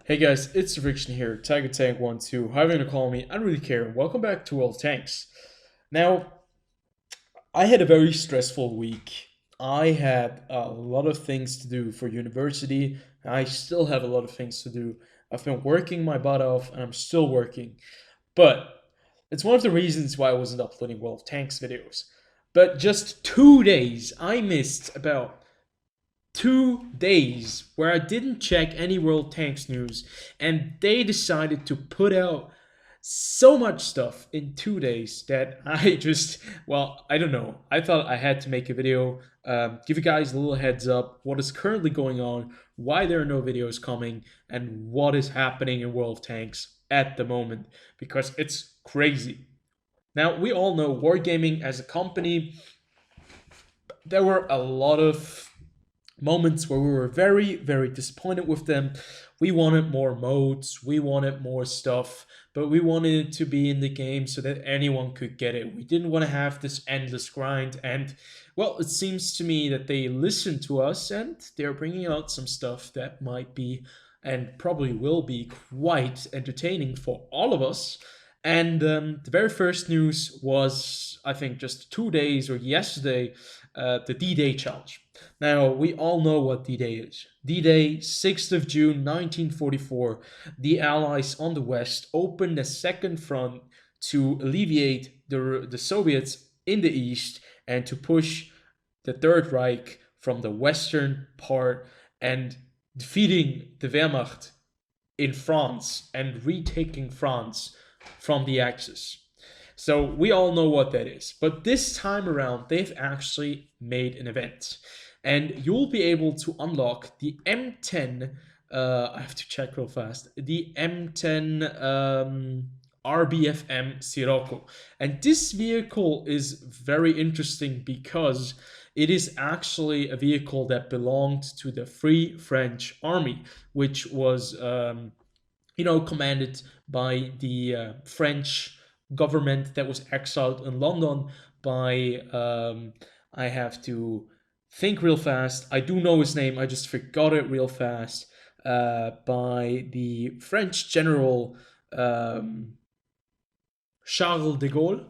Hey guys, it's TheFrXion here, Tiger Tank 1-2, however you want to call me, I don't really care. Welcome back to World of Tanks. Now, I had a very stressful week. I had a lot of things to do for university. I still have a lot of things to do. I've been working my butt off and I'm still working. But it's one of the reasons why I wasn't uploading World of Tanks videos. But just 2 days, I missed about 2 days where I didn't check any World Tanks news, and they decided to put out so much stuff in 2 days that I just, well, I don't know. I thought I had to make a video, give you guys a little heads up what is currently going on, why there are no videos coming, and what is happening in World of Tanks at the moment, because it's crazy. Now, we all know Wargaming as a company, there were a lot of moments where we were very, very disappointed with them. We wanted more modes, we wanted more stuff, but we wanted it to be in the game so that anyone could get it. We didn't want to have this endless grind, and well, it seems to me that they listened to us and they're bringing out some stuff that might be and probably will be quite entertaining for all of us. And the very first news was, I think, just 2 days or yesterday, the D-Day challenge. Now, we all know what D-Day is. D-Day, 6th of June 1944, the Allies on the West opened a second front to alleviate the Soviets in the East and to push the Third Reich from the western part and defeating the Wehrmacht in France and retaking France from the Axis. So we all know what that is. But this time around, they've actually made an event. And you'll be able to unlock the M10. I have to check real fast. The M10 RBFM Sirocco. And this vehicle is very interesting because it is actually a vehicle that belonged to the Free French Army, which was, commanded by the French government that was exiled in London by, I have to think real fast. I do know his name, I just forgot it real fast. By the French general Charles de Gaulle.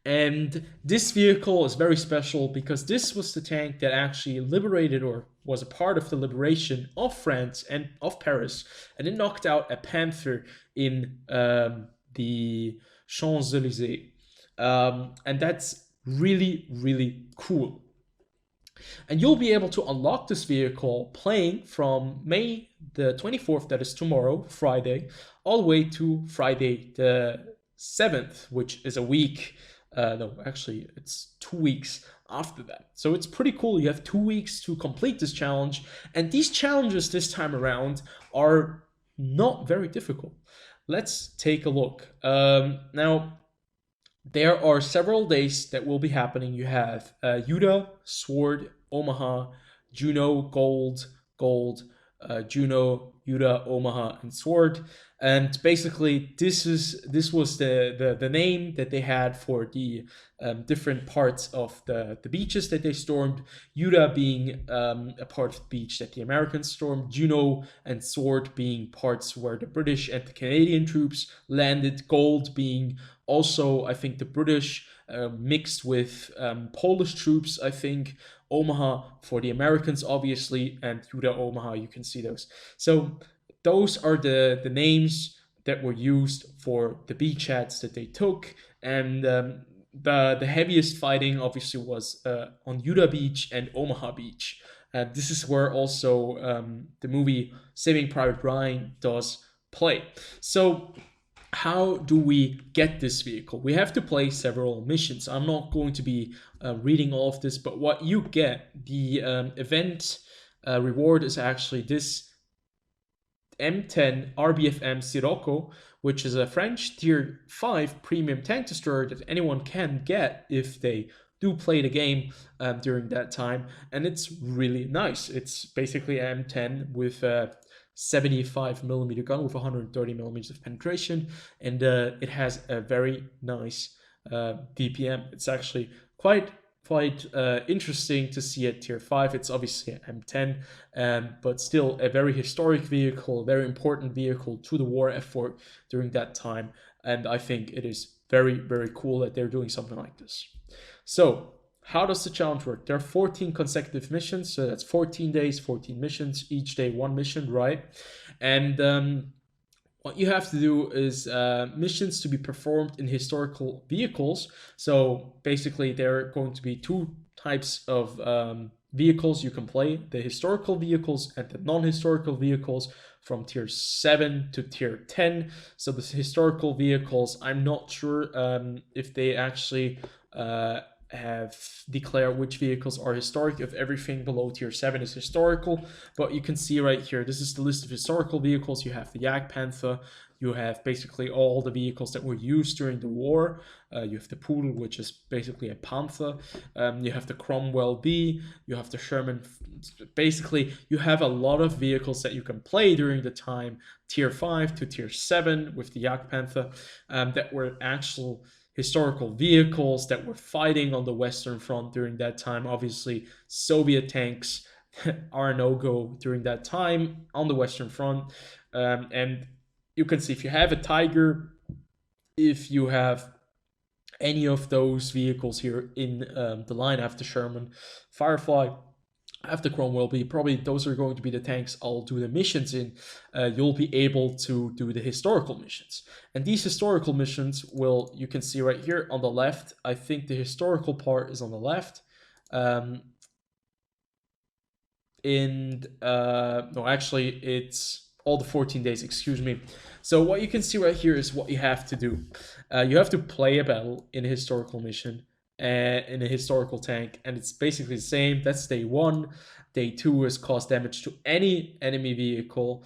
And this vehicle is very special because this was the tank that actually liberated or was a part of the liberation of France and of Paris. And it knocked out a Panther in the Champs-Élysées. And that's really, really cool. And you'll be able to unlock this vehicle playing from May the 24th, that is tomorrow, Friday, all the way to Friday the 7th, which is a week. No, actually, it's 2 weeks after that. So it's pretty cool. You have 2 weeks to complete this challenge. And these challenges this time around are not very difficult. Let's take a look. Now, there are several days that will be happening. You have Yuda, Sword, Omaha, Juno, Gold, Juno, Yuda, Omaha, and Sword. And basically, this was the name that they had for the different parts of the beaches that they stormed. Yuda being a part of the beach that the Americans stormed. Juno and Sword being parts where the British and the Canadian troops landed. Gold being also, I think, the British mixed with Polish troops, I think. Omaha for the Americans, obviously, and Yuda, Omaha, you can see those. So those are the names that were used for the beachheads that they took. And the heaviest fighting, obviously, was on Yuda Beach and Omaha Beach. This is where also the movie Saving Private Ryan does play. So how do we get this vehicle? We have to play several missions. I'm not going to be reading all of this, but what you get, the event reward is actually this M10 RBFM Sirocco, which is a French Tier 5 premium tank destroyer that anyone can get if they do play the game during that time. And it's really nice. It's basically an M10 with 75 millimeter gun with 130 millimeters of penetration, and it has a very nice DPM. It's actually quite quite interesting to see at tier 5. It's obviously an M10, but still a very historic vehicle, a very important vehicle to the war effort during that time. And I think it is very, very cool that they're doing something like this. So, how does the challenge work? There are 14 consecutive missions, so that's 14 days, 14 missions, each day one mission, right? And what you have to do is missions to be performed in historical vehicles. So basically, there are going to be two types of vehicles you can play: the historical vehicles and the non-historical vehicles, from tier 7 to tier 10. So the historical vehicles, I'm not sure if they actually have declared which vehicles are historic, if everything below tier 7 is historical. But you can see right here, this is the list of historical vehicles. You have the Jagdpanther, you have basically all the vehicles that were used during the war. You have the Pudel, which is basically a Panther. You have the Cromwell B, you have the Sherman. Basically, you have a lot of vehicles that you can play during the time tier 5 to tier 7 with the Jagdpanther that were actual historical vehicles that were fighting on the Western Front during that time. Obviously, Soviet tanks are no-go during that time on the Western Front. And you can see if you have a Tiger, if you have any of those vehicles here in the line after Sherman, Firefly, after Cromwell B, probably those are going to be the tanks I'll do the missions in. You'll be able to do the historical missions. And these historical missions will, you can see right here on the left, I think the historical part is on the left. No, actually it's all the 14 days, excuse me. So what you can see right here is what you have to do. You have to play a battle in a historical mission, in a historical tank, and it's basically the same. That's day 1. Day 2 is cause damage to any enemy vehicle.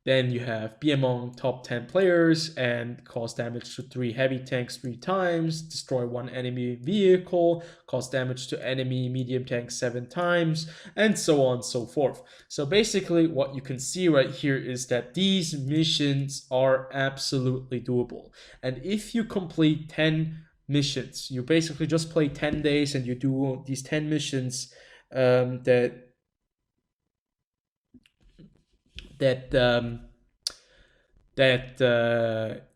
Then you have be among top 10 players and cause damage to 3 heavy tanks 3 times, destroy 1 enemy vehicle, cause damage to enemy medium tanks 7 times, and so on and so forth. So basically what you can see right here is that these missions are absolutely doable. And if you complete 10 missions, you basically just play 10 days and you do these 10 missions that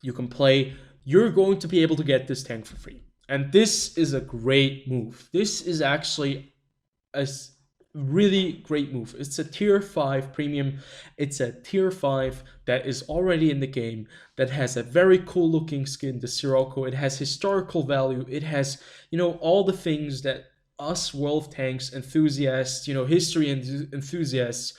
you can play, you're going to be able to get this tank for free. And this is a great move. This is actually a really great move. It's a tier 5 premium. It's a tier 5 that is already in the game, that has a very cool looking skin, the Sirocco. It has historical value. It has, all the things that us World Tanks enthusiasts, history enthusiasts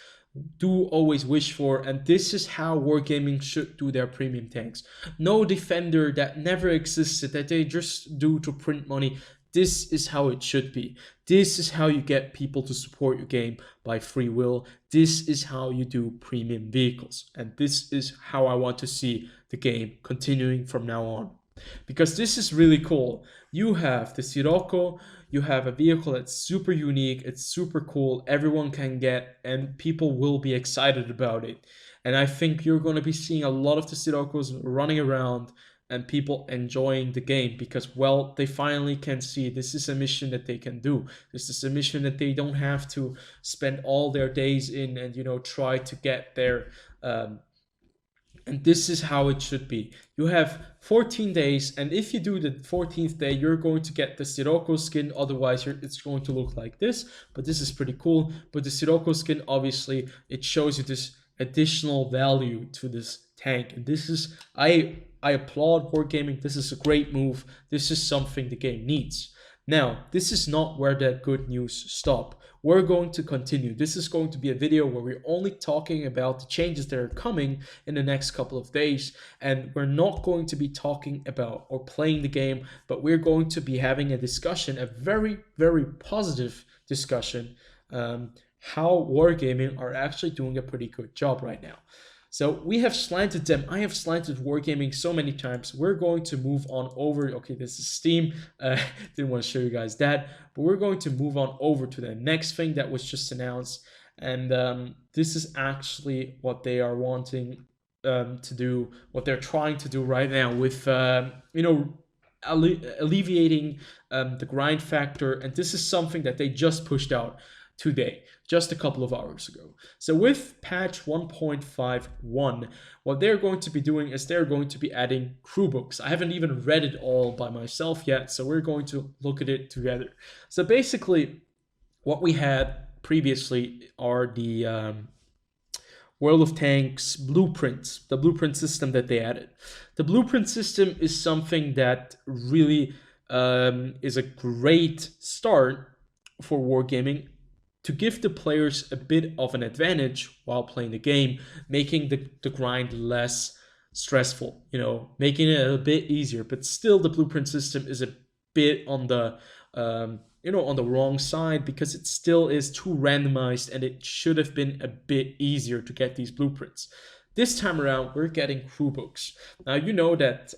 do always wish for. And this is how Wargaming should do their premium tanks. No defender that never existed, that they just do to print money. This is how it should be. This is how you get people to support your game by free will. This is how you do premium vehicles. And this is how I want to see the game continuing from now on. Because this is really cool. You have the Sirocco, you have a vehicle that's super unique, it's super cool, everyone can get, and people will be excited about it. And I think you're going to be seeing a lot of the Siroccos running around and people enjoying the game because, well, they finally can see this is a mission that they can do. This is a mission that they don't have to spend all their days in and, try to get there. And this is how it should be. You have 14 days, and if you do the 14th day, you're going to get the Sirocco skin. Otherwise, it's going to look like this. But this is pretty cool. But the Sirocco skin, obviously, it shows you this additional value to this tank. And this is, I applaud Wargaming. This is a great move. This is something the game needs. Now, this is not where the good news stop. We're going to continue. This is going to be a video where we're only talking about the changes that are coming in the next couple of days. And we're not going to be talking about or playing the game, but we're going to be having a discussion, a very, very positive discussion, how Wargaming are actually doing a pretty good job right now. So we have slanted them. I have slanted Wargaming so many times. We're going to move on over. Okay, this is Steam. Didn't want to show you guys that. But we're going to move on over to the next thing that was just announced. And this is actually what they are wanting to do, what they're trying to do right now with, alleviating the grind factor, and this is something that they just pushed out today, just a couple of hours ago. So with patch 1.51, what they're going to be doing is they're going to be adding crew books. I haven't even read it all by myself yet, so we're going to look at it together. So basically, what we had previously are the World of Tanks blueprints, the blueprint system that they added. The blueprint system is something that really is a great start for Wargaming to give the players a bit of an advantage while playing the game, making the grind less stressful, making it a bit easier. But still, the blueprint system is a bit on the on the wrong side, because it still is too randomized, and it should have been a bit easier to get these blueprints. This time around, we're getting crew books. Now, you know that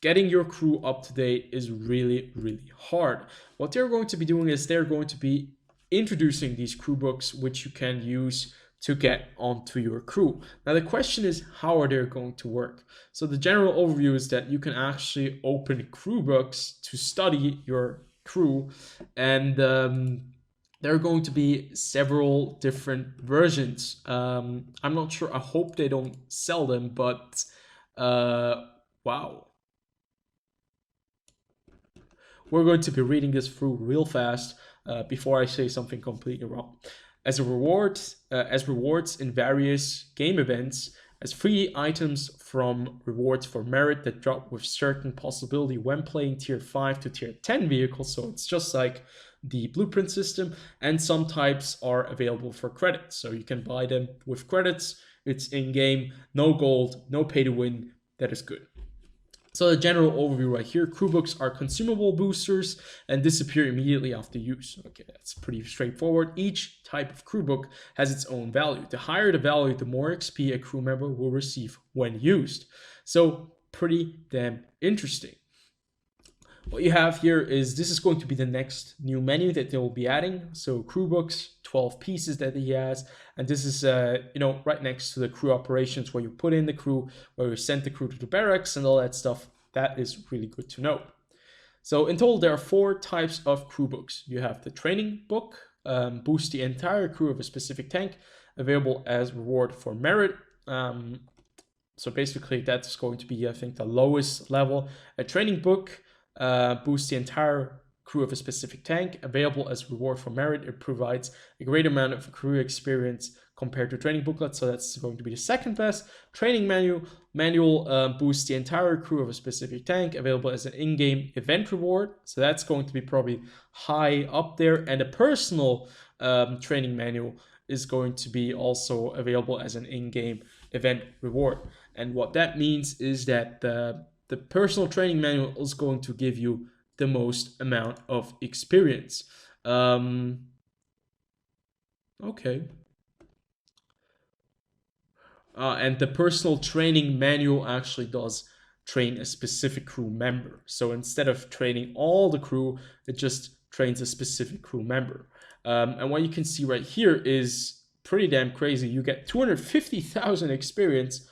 getting your crew up to date is really, really hard. What they're going to be doing is they're going to be introducing these crew books, which you can use to get onto your crew. Now, the question is, how are they going to work? So the general overview is that you can actually open crew books to study your crew, and there are going to be several different versions. I'm not sure, I hope they don't sell them, but wow. We're going to be reading this through real fast before I say something completely wrong. As rewards in various game events, as free items from rewards for merit that drop with certain possibility when playing tier 5 to tier 10 vehicles. So it's just like the blueprint system, and some types are available for credits. So you can buy them with credits. It's in-game, no gold, no pay to win. That is good. So the general overview right here, crew books are consumable boosters and disappear immediately after use. Okay, that's pretty straightforward. Each type of crew book has its own value. The higher the value, the more XP a crew member will receive when used. So pretty damn interesting. What you have here is, this is going to be the next new menu that they will be adding. So crew books, 12 pieces that he has, and this is right next to the crew operations, where you put in the crew, where you send the crew to the barracks and all that stuff. That is really good to know. So in total, there are 4 types of crew books. You have the training book, boost the entire crew of a specific tank, available as reward for merit. So basically, that's going to be, I think, the lowest level. A training book boosts the entire crew of a specific tank, available as reward for merit. It provides a great amount of crew experience compared to training booklet, so that's going to be the second best. Training manual boosts the entire crew of a specific tank, available as an in-game event reward, so that's going to be probably high up there. And a personal training manual is going to be also available as an in-game event reward. And what that means is that the personal training manual is going to give you the most amount of experience. Okay. And the personal training manual actually does train a specific crew member. So instead of training all the crew, it just trains a specific crew member. And what you can see right here is pretty damn crazy. You get 250,000 experience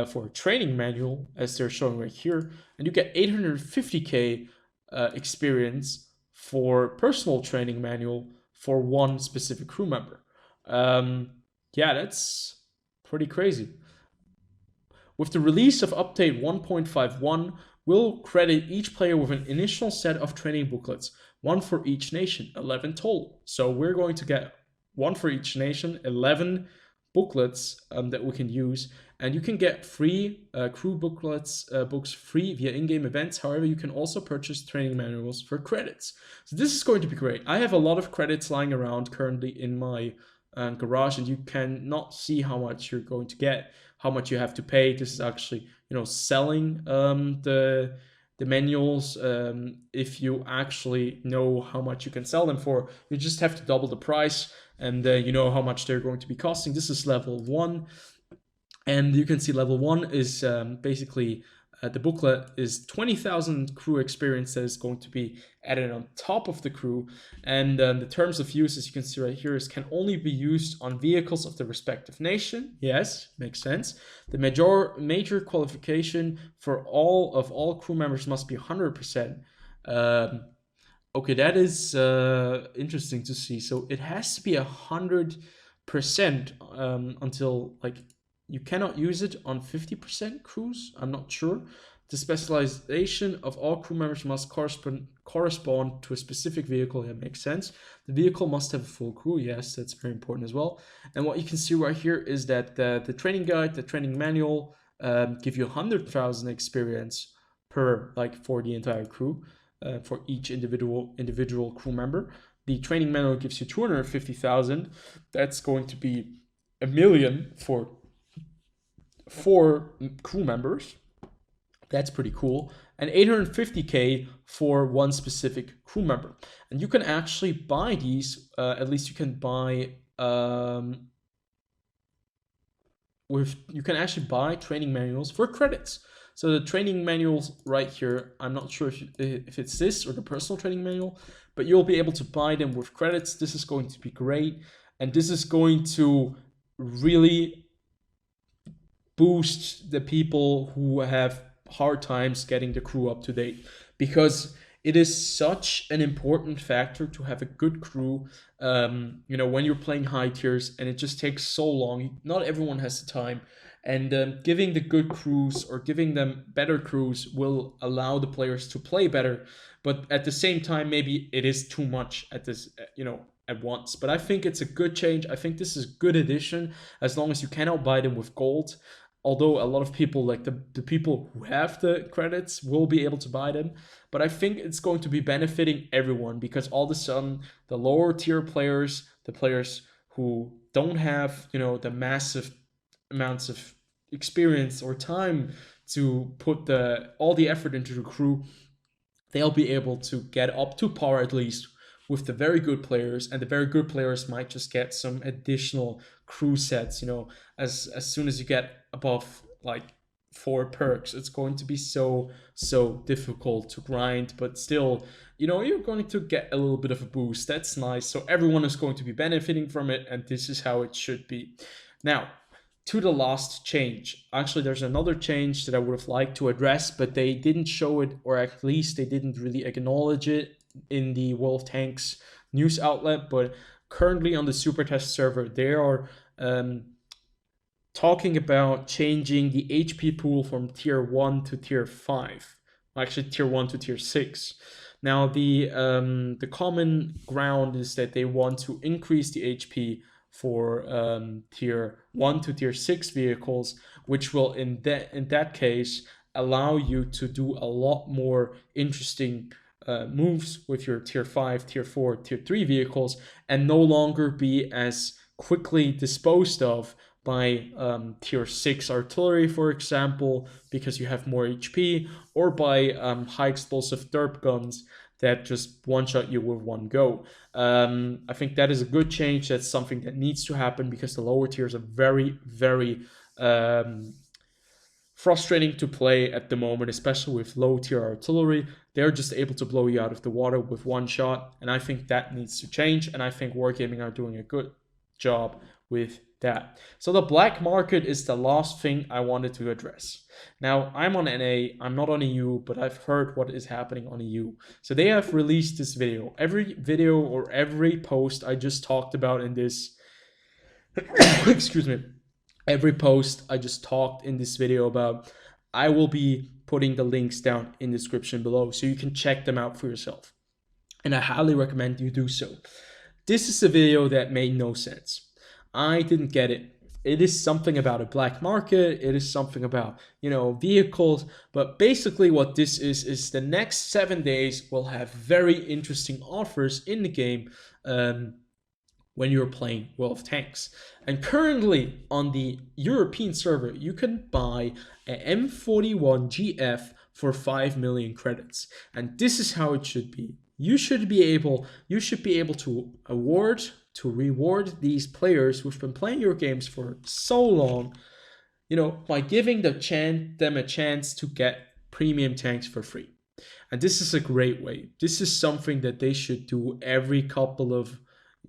for a training manual, as they're showing right here, and you get 850k experience for personal training manual for one specific crew member. Yeah, that's pretty crazy. With the release of update 1.51, we'll credit each player with an initial set of training booklets, 1 for each nation, 11 total. So we're going to get 1 for each nation, 11 booklets that we can use, and you can get free crew booklets books free via in-game events. However, you can also purchase training manuals for credits. So this is going to be great. I have a lot of credits lying around currently in my garage, and you cannot see how much you're going to get, how much you have to pay. This is actually selling the manuals. If you actually know how much you can sell them for, you just have to double the price, and you know how much they're going to be costing. This is level 1, and you can see level 1 is basically the booklet is 20,000 crew experience that is going to be added on top of the crew. And the terms of use, as you can see right here, is can only be used on vehicles of the respective nation. Yes, makes sense. The major qualification for all crew members must be 100%. Okay, that is interesting to see. So it has to be 100% until like you cannot use it on 50% crews. I'm not sure. The specialization of all crew members must correspond to a specific vehicle. That makes sense. The vehicle must have a full crew. Yes, that's very important as well. And what you can see right here is that the training guide, the training manual, give you 100,000 experience per for the entire crew. For each individual crew member. The training manual gives you 250,000. That's going to be a million for 4 crew members. That's pretty cool. And 850k for one specific crew member. And you can actually buy these. At least you can buy. You can actually buy training manuals for credits. So the training manuals right here, I'm not sure if it's this or the personal training manual, but you'll be able to buy them with credits. This is going to be great. And this is going to really boost the people who have hard times getting the crew up to date, because it is such an important factor to have a good crew. When you're playing high tiers, and it just takes so long. Not everyone has the time. And giving the good crews or giving them better crews will allow the players to play better. But at the same time, maybe it is too much at once. But I think it's a good change. I think this is a good addition, as long as you cannot buy them with gold. Although a lot of people, like the people who have the credits, will be able to buy them. But I think it's going to be benefiting everyone, because all of a sudden, the lower tier players, the players who don't have, the massive amounts of experience or time to put all the effort into the crew, they'll be able to get up to par at least with the very good players, and the very good players might just get some additional crew sets. As soon as you get above 4 perks, it's going to be so difficult to grind, but still, you're going to get a little bit of a boost. That's nice. So everyone is going to be benefiting from it, and this is how it should be. Now, to the last change. Actually, there's another change that I would have liked to address, but they didn't show it, or at least they didn't really acknowledge it in the World of Tanks news outlet. But currently on the Super Test server, they are talking about changing the HP pool from tier 1 to tier 5. Actually, tier 1 to tier 6. Now, the common ground is that they want to increase the HP for tier 1 to tier 6 vehicles, which will in that case allow you to do a lot more interesting moves with your tier 5, tier 4, tier 3 vehicles, and no longer be as quickly disposed of by tier 6 artillery, for example, because you have more HP, or by high explosive derp guns that just one-shot you with one go. I think that is a good change. That's something that needs to happen, because the lower tiers are very, very frustrating to play at the moment, especially with low-tier artillery. They're just able to blow you out of the water with one shot, and I think that needs to change, and I think Wargaming are doing a good job with that. So the black market is the last thing I wanted to address. Now, I'm on NA, I'm not on EU, but I've heard what is happening on EU. So they have released this video. Every video or every post I just talked about in this, excuse me, every post I just talked in this video about, I will be putting the links down in the description below, so you can check them out for yourself. And I highly recommend you do so. This is a video that made no sense. I didn't get it. It is something about a black market. It is something about, vehicles. But basically what this is the next 7 days will have very interesting offers in the game when you're playing World of Tanks. And currently on the European server, you can buy an M41 GF for 5 million credits. And this is how it should be. You should be able to reward these players who've been playing your games for so long by giving them a chance to get premium tanks for free. And this is a great way. This is something that they should do every couple of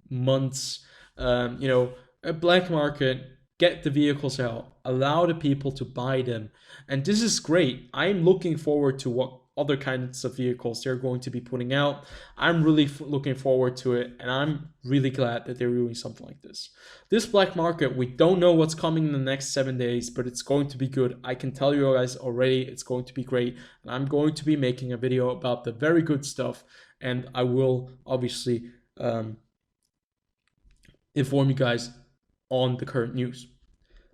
months. A black market, get the vehicles out, allow the people to buy them. And this is great. I'm looking forward to what other kinds of vehicles they're going to be putting out. I'm really looking forward to it, and I'm really glad that they're doing something like this. This black market, we don't know what's coming in the next 7 days, but it's going to be good. I can tell you guys already, it's going to be great. And I'm going to be making a video about the very good stuff, and I will obviously inform you guys on the current news.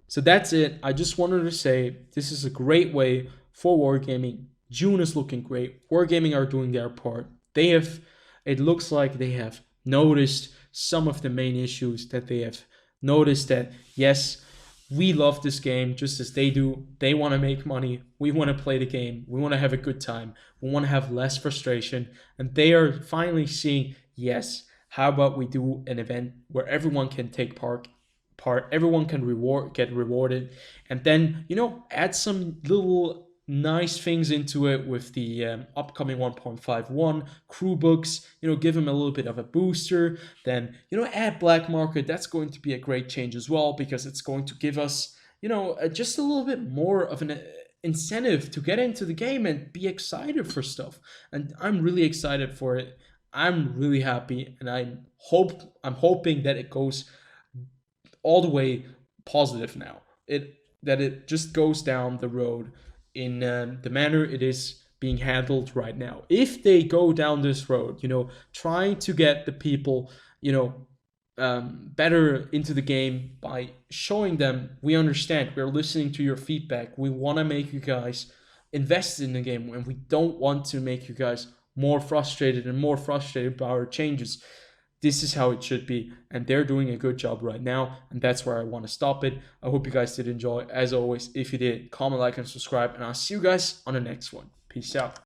So that's it. I just wanted to say this is a great way for Wargaming. June is looking great. Wargaming are doing their part. It looks like they have noticed some of the main issues, that they have noticed that, yes, we love this game just as they do. They want to make money. We want to play the game. We want to have a good time. We want to have less frustration. And they are finally seeing, yes, how about we do an event where everyone can take part, everyone can get rewarded, and then add some little nice things into it with the upcoming 1.51 crew books. Give them a little bit of a booster. Then add black market. That's going to be a great change as well, because it's going to give us just a little bit more of an incentive to get into the game and be excited for stuff. And I'm really excited for it. I'm really happy, and I'm hoping that it goes all the way positive now. It just goes down the road in the manner it is being handled right now. If they go down this road, trying to get the people, better into the game by showing them, we understand, we're listening to your feedback, we want to make you guys invest in the game, and we don't want to make you guys more frustrated by our changes. This is how it should be, and they're doing a good job right now, and that's where I want to stop it. I hope you guys did enjoy. As always, if you did, comment, like, and subscribe, and I'll see you guys on the next one. Peace out.